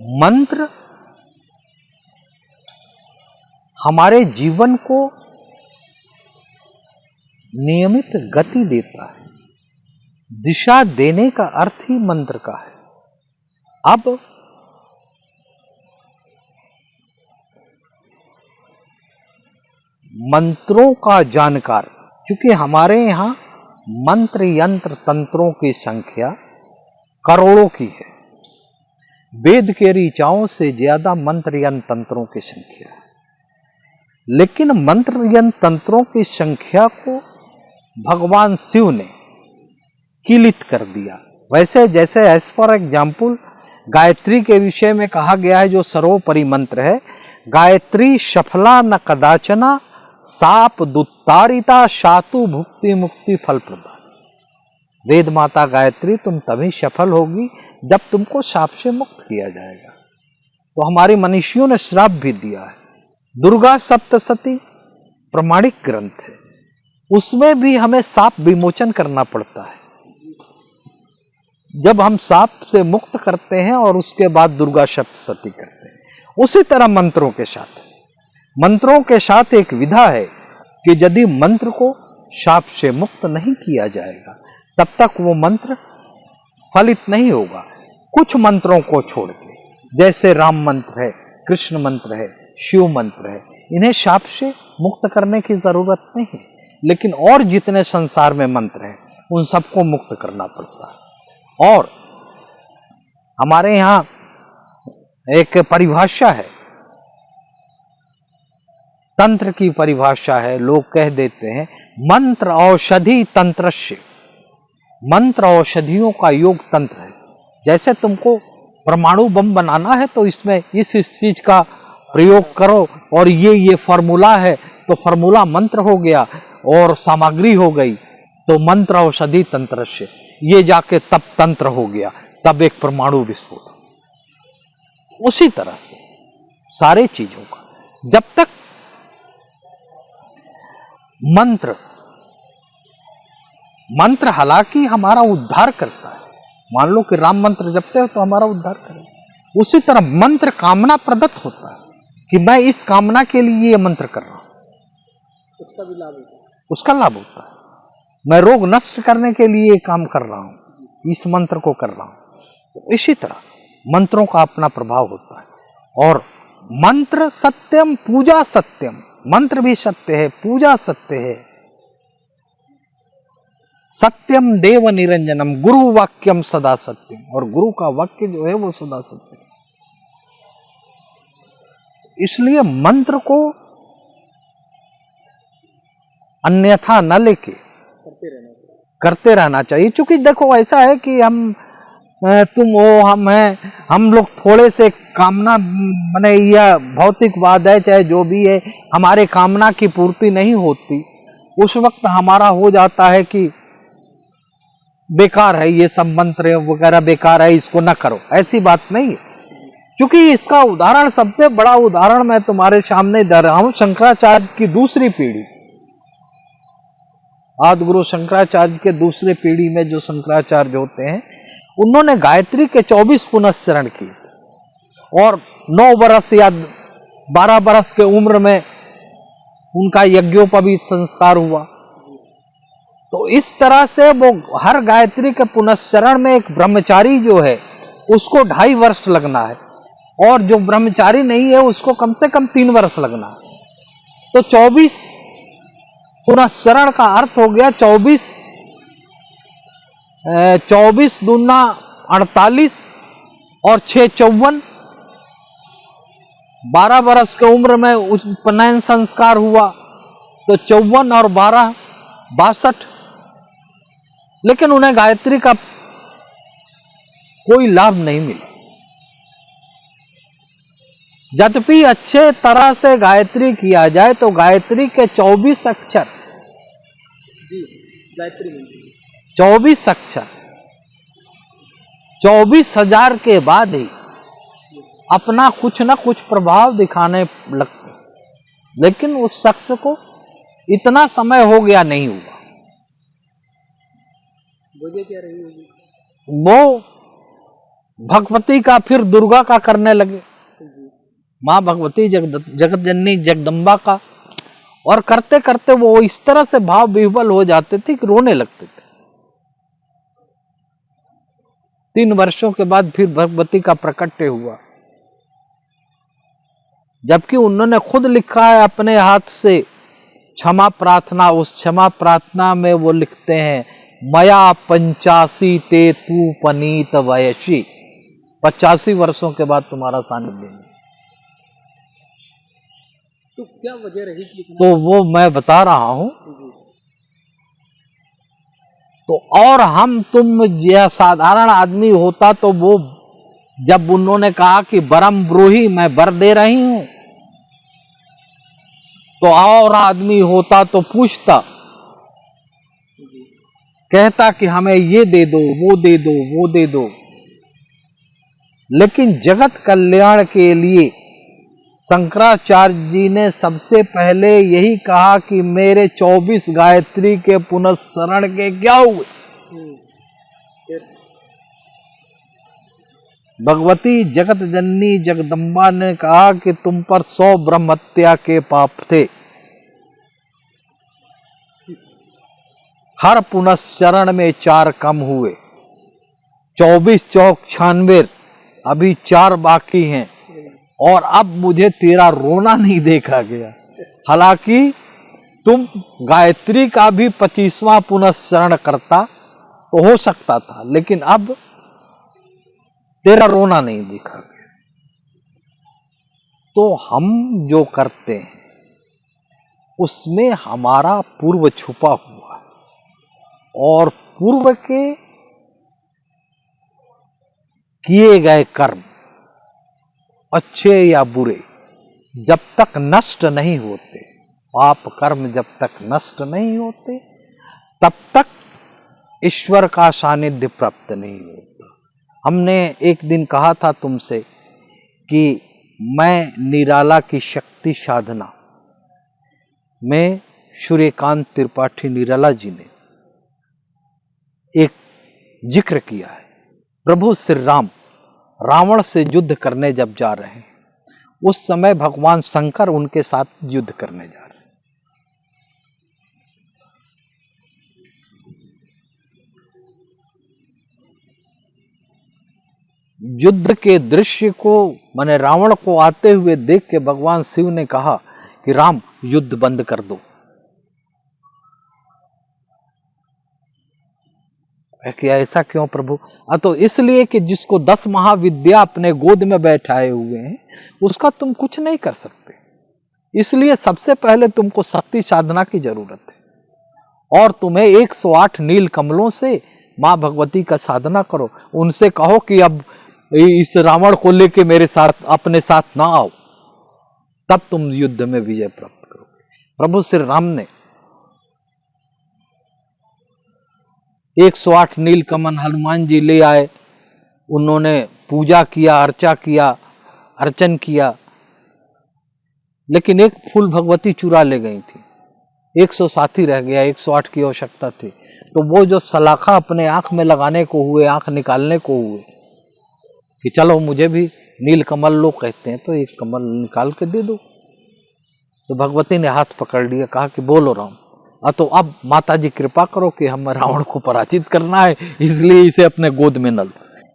मंत्र हमारे जीवन को नियमित गति देता है। दिशा देने का अर्थ ही मंत्र का है। अब मंत्रों का जानकार, क्योंकि हमारे यहाँ मंत्र यंत्र तंत्रों की संख्या करोड़ों की है, वेद के ऋचाओं से ज्यादा मंत्र यंत्र तंत्रों की संख्या है। लेकिन मंत्र यंत्र तंत्रों की संख्या को भगवान शिव ने किलित कर दिया। वैसे जैसे एज फॉर एग्जाम्पल गायत्री के विषय में कहा गया है, जो सर्वोपरि मंत्र है, गायत्री सफला न कदाचना साप दुत्तारिता शातु भुक्ति मुक्ति फल प्रदान। वेद माता गायत्री तुम तभी सफल होगी जब तुमको साप से मुक्त किया जाएगा। तो हमारी मनीषियों ने श्राप भी दिया है। दुर्गा सप्तशती प्रमाणिक ग्रंथ है, उसमें भी हमें साप विमोचन करना पड़ता है। जब हम साप से मुक्त करते हैं और उसके बाद दुर्गा सप्तशती करते हैं, उसी तरह मंत्रों के साथ एक विधा है कि यदि मंत्र को साप से मुक्त नहीं किया जाएगा तब तक वो मंत्र फलित नहीं होगा। कुछ मंत्रों को छोड़ के, जैसे राम मंत्र है, कृष्ण मंत्र है, शिव मंत्र है, इन्हें साप से मुक्त करने की जरूरत नहीं है। लेकिन और जितने संसार में मंत्र हैं उन सबको मुक्त करना पड़ता है। और हमारे यहाँ एक परिभाषा है, तंत्र की परिभाषा है, लोग कह देते हैं मंत्र औषधि तंत्रस्य। मंत्र औषधियों का योग तंत्र है। जैसे तुमको परमाणु बम बनाना है तो इसमें इस चीज का प्रयोग करो और ये फॉर्मूला है, तो फॉर्मूला मंत्र हो गया और सामग्री हो गई, तो मंत्र औषधि तंत्र से ये जाके तब तंत्र हो गया, तब एक परमाणु विस्फोट। उसी तरह से सारे चीजों का, जब तक मंत्र हालांकि हमारा उद्धार करता है, मान लो कि राम मंत्र जपते हो तो हमारा उद्धार करेगा, उसी तरह मंत्र कामना प्रदत्त होता है कि मैं इस कामना के लिए ये मंत्र कर रहा हूं, उसका भी लाभ होता है, उसका लाभ होता है। मैं रोग नष्ट करने के लिए ये काम कर रहा हूं, इस मंत्र को कर रहा हूं। तो इसी तरह मंत्रों का अपना प्रभाव होता है। और मंत्र सत्यम पूजा सत्यम, मंत्र भी सत्य है, पूजा सत्य है। सत्यम देव निरंजनम, गुरु वाक्यम सदा सत्यम, और गुरु का वाक्य जो है वो सदा सत्य है। इसलिए मंत्र को अन्यथा न लेके करते रहना चाहिए। क्योंकि देखो ऐसा है कि हम तुम हो, हम हैं, हम लोग थोड़े से कामना माने या भौतिकवाद है चाहे जो भी है, हमारे कामना की पूर्ति नहीं होती, उस वक्त हमारा हो जाता है कि बेकार है, ये सब मंत्र वगैरह बेकार है, इसको न करो। ऐसी बात नहीं है। क्योंकि इसका उदाहरण, सबसे बड़ा उदाहरण मैं तुम्हारे सामने दे रहा हूं, शंकराचार्य की दूसरी पीढ़ी, आदि गुरु शंकराचार्य के दूसरे पीढ़ी में जो शंकराचार्य होते हैं, उन्होंने गायत्री के 24 पुनस्चरण किए और 9 वर्ष या 12 वर्ष के उम्र में उनका यज्ञोपवीत संस्कार हुआ। तो इस तरह से वो हर गायत्री के पुनस्चरण में एक ब्रह्मचारी जो है उसको 2.5 वर्ष लगना है, और जो ब्रह्मचारी नहीं है उसको कम से कम 3 वर्ष लगना है। तो 24 पुनस्चरण का अर्थ हो गया 24 दूना 48 और 6 54, 12 वर्ष की उम्र में उपनयन संस्कार हुआ, तो 54 और 12 62। लेकिन उन्हें गायत्री का कोई लाभ नहीं मिला। यद्यपि अच्छे तरह से गायत्री किया जाए तो गायत्री के 24 अक्षर, 24 अक्षर 24,000 के बाद ही अपना कुछ न कुछ प्रभाव दिखाने लगते, लेकिन उस शख्स को इतना समय हो गया नहीं हुआ। वजह क्या रही होगी? वो भगवती का फिर दुर्गा का करने लगे, माँ भगवती जगत जननी जगदम्बा का, और करते करते वो इस तरह से भाव विह्वल हो जाते थे कि रोने लगते थे। 3 वर्षों के बाद फिर भगवती का प्रकट्य हुआ, जबकि उन्होंने खुद लिखा है अपने हाथ से क्षमा प्रार्थना। उस क्षमा प्रार्थना में वो लिखते हैं, मया 85 ते तू पनीत वयसी, 85 वर्षों के बाद तुम्हारा सानिध्य है। तो क्या वजह रही कि तो वो मैं बता रहा हूं। तो और हम तुम यह साधारण आदमी होता तो वो, जब उन्होंने कहा कि बरम ब्रूही, मैं वर दे रही हूं, तो और आदमी होता तो पूछता, कहता कि हमें ये दे दो, वो दे दो, वो दे दो। लेकिन जगत कल्याण के लिए शंकराचार्य जी ने सबसे पहले यही कहा कि मेरे 24 गायत्री के पुनस्मरण के क्या हुए। भगवती जगत जननी जगदम्बा ने कहा कि तुम पर 100 ब्रह्महत्या के पाप थे, हर पुनस्चरण में 4 कम हुए, 24 चौक 96, अभी 4 बाकी हैं, और अब मुझे तेरा रोना नहीं देखा गया। हालांकि तुम गायत्री का भी 25वां पुनस्चरण करता तो हो सकता था, लेकिन अब तेरा रोना नहीं देखा गया। तो हम जो करते हैं उसमें हमारा पूर्व छुपा हुआ है, और पूर्व के किए गए कर्म, अच्छे या बुरे, जब तक नष्ट नहीं होते, पाप कर्म जब तक नष्ट नहीं होते, तब तक ईश्वर का सानिध्य प्राप्त नहीं होता। हमने एक दिन कहा था तुमसे कि मैं निराला की शक्ति साधना में सूर्यकांत त्रिपाठी निराला जी ने एक जिक्र किया है। प्रभु श्री राम रावण से युद्ध करने जब जा रहे हैं, उस समय भगवान शंकर उनके साथ युद्ध करने जा रहे हैं। युद्ध के दृश्य को, माने रावण को आते हुए देख के भगवान शिव ने कहा कि राम युद्ध बंद कर दो। कि ऐसा क्यों प्रभु? तो इसलिए कि जिसको 10 महाविद्या अपने गोद में बैठाए हुए हैं, उसका तुम कुछ नहीं कर सकते। इसलिए सबसे पहले तुमको शक्ति साधना की जरूरत है, और तुम्हें 108 नील कमलों से मां भगवती का साधना करो। उनसे कहो कि अब इस रावण को लेके मेरे साथ, अपने साथ ना आओ, तब तुम युद्ध में विजय प्राप्त करोगे। प्रभु श्री राम ने 108 नील कमल हनुमान जी ले आए, उन्होंने पूजा किया, अर्चा किया, अर्चन किया, लेकिन एक फूल भगवती चुरा ले गई थी, 107 ही रह गया, 108 की आवश्यकता थी। तो वो जो सलाखा अपने आंख में लगाने को हुए, आंख निकालने को हुए कि चलो मुझे भी नील कमल लोग कहते हैं, तो एक कमल निकाल के दे दो। तो भगवती ने हाथ पकड़ लिया, कहा कि बोलो राम। तो अब माता जी कृपा करो कि हम रावण को पराजित करना है, इसलिए इसे अपने गोद में न लो।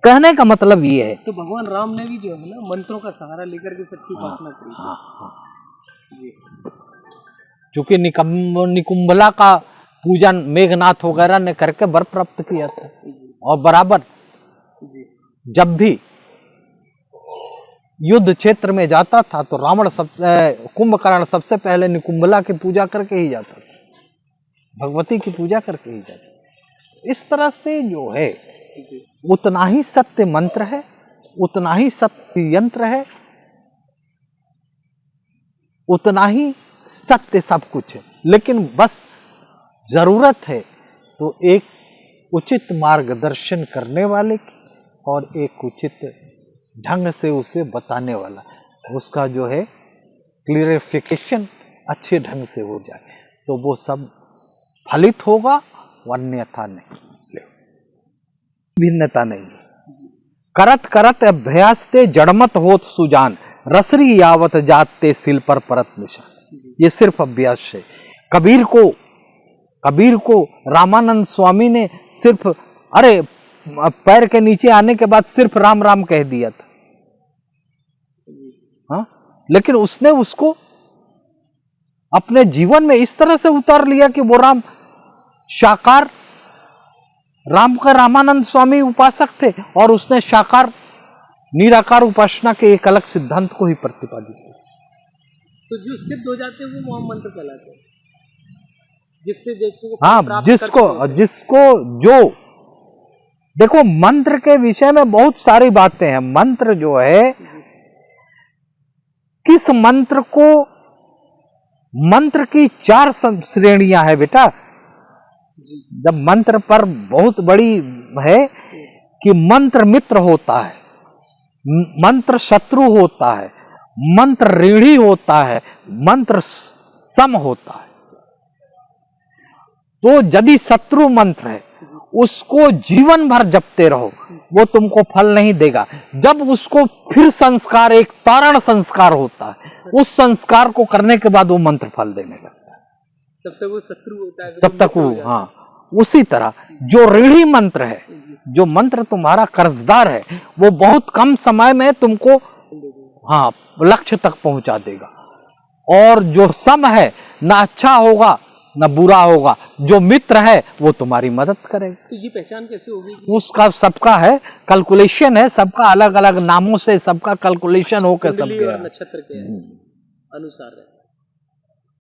कहने का मतलब ये है। तो भगवान राम ने भी जो है ना मंत्रों का सहारा लेकर के सबकी उपासना करी। चूंकि निकुंभला का पूजन मेघनाथ वगैरह ने करके वर प्राप्त किया था, और बराबर जब भी युद्ध क्षेत्र में जाता था तो रावण कुंभकर्ण सबसे पहले निकुंभला की पूजा करके ही जाता था, भगवती की पूजा करके ही जाता था। इस तरह से जो है उतना ही सत्य मंत्र है, उतना ही सत्य यंत्र है, उतना ही सत्य सब कुछ है। लेकिन बस जरूरत है तो एक उचित मार्गदर्शन करने वाले की, और एक उचित ढंग से उसे बताने वाला, उसका जो है क्लियरिफिकेशन अच्छे ढंग से हो जाए, तो वो सब फलित होगा, अन्यथा नहीं, भिन्नता नहीं है। करत करत अभ्यास ते जड़मत होत सुजान, रसरी यावत जाते सिल पर परत निशान। ये सिर्फ अभ्यास है। कबीर को रामानंद स्वामी ने सिर्फ अरे पैर के नीचे आने के बाद सिर्फ राम राम कह दिया था, हाँ? लेकिन उसने उसको अपने जीवन में इस तरह से उतार लिया कि वो राम साकार, राम का रामानंद स्वामी उपासक थे और उसने साकार निराकार उपासना के एक अलग सिद्धांत को ही प्रतिपादित किया। तो जो सिद्ध हो जाते हैं वो महामंत्र कहलाते हैं, जिससे हाँ, जिसको जो देखो, मंत्र के विषय में बहुत सारी बातें हैं। मंत्र जो है, किस मंत्र को, मंत्र की 4 श्रेणियां है बेटा। जब मंत्र पर बहुत बड़ी है कि मंत्र मित्र होता है, मंत्र शत्रु होता है, मंत्र ऋणी होता है, मंत्र सम होता है। तो यदि शत्रु मंत्र है उसको जीवन भर जपते रहो, वो तुमको फल नहीं देगा। जब उसको फिर संस्कार, एक तारण संस्कार होता है, उस संस्कार को करने के बाद वो मंत्र फल देने लगता है। तब तक वो शत्रु होता है, तब तक वो, हाँ। उसी तरह जो ऋणी मंत्र है, जो मंत्र तुम्हारा कर्जदार है, वो बहुत कम समय में तुमको, हाँ, लक्ष्य तक पहुंचा देगा। और जो सम है, ना अच्छा होगा ना बुरा होगा, जो मित्र है वो तुम्हारी मदद करेगा। तो ये पहचान कैसे होगी? उसका सबका है, कैलकुलेशन है, सबका अलग अलग नामों से सबका कैलकुलेशन होकर सब नक्षत्र के अनुसार है।